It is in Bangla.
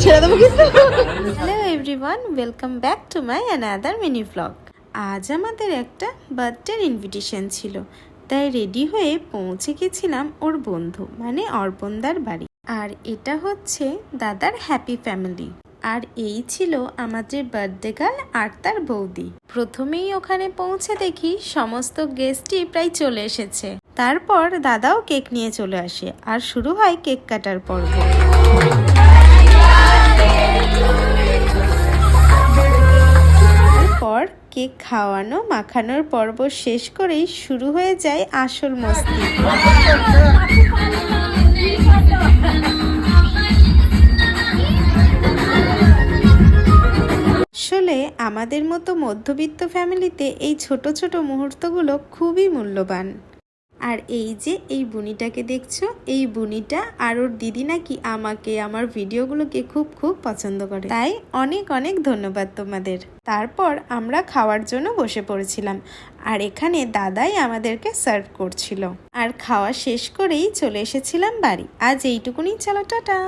ছেড়ে দেবো কিছু। Hello everyone, welcome back to my another mini blog. আজ আমাদের একটা বার্থডের ইনভিটেশন ছিল, তাই রেডি হয়ে পৌঁছে গেছিলাম ওর বন্ধু মানে অর্পণদার বাড়ি। আর এটা হচ্ছে দাদার হ্যাপি ফ্যামিলি। আর এই ছিল আমাদের বার্থডে গার্ল আর তার বৌদি। প্রথমেই ওখানে পৌঁছে দেখি সমস্ত গেস্টই প্রায় চলে এসেছে। তারপর দাদাও কেক নিয়ে চলে আসে আর শুরু হয় কেক কাটার পর্ব। তারপর কেক খাওয়ানো মাখানোর পর্ব শেষ করেই শুরু হয়ে যায় আসল মস্তি। আসলে আমাদের মতো মধ্যবিত্ত ফ্যামিলিতে এই ছোট ছোট মুহূর্তগুলো খুবই মূল্যবান। আর এই যে এই বুনিটাকে দেখছো, এই বুনিটা আর ওর দিদি নাকি আমাকে আমার ভিডিওগুলোকে খুব খুব পছন্দ করে, তাই অনেক অনেক ধন্যবাদ তোমাদের। তারপর আমরা খাওয়ার জন্য বসে পড়েছিলাম আর এখানে দাদাই আমাদেরকে সার্ভ করছিল। আর খাওয়া শেষ করেই চলে এসেছিলাম বাড়ি। আজ এইটুকুনি, চলো টাটা।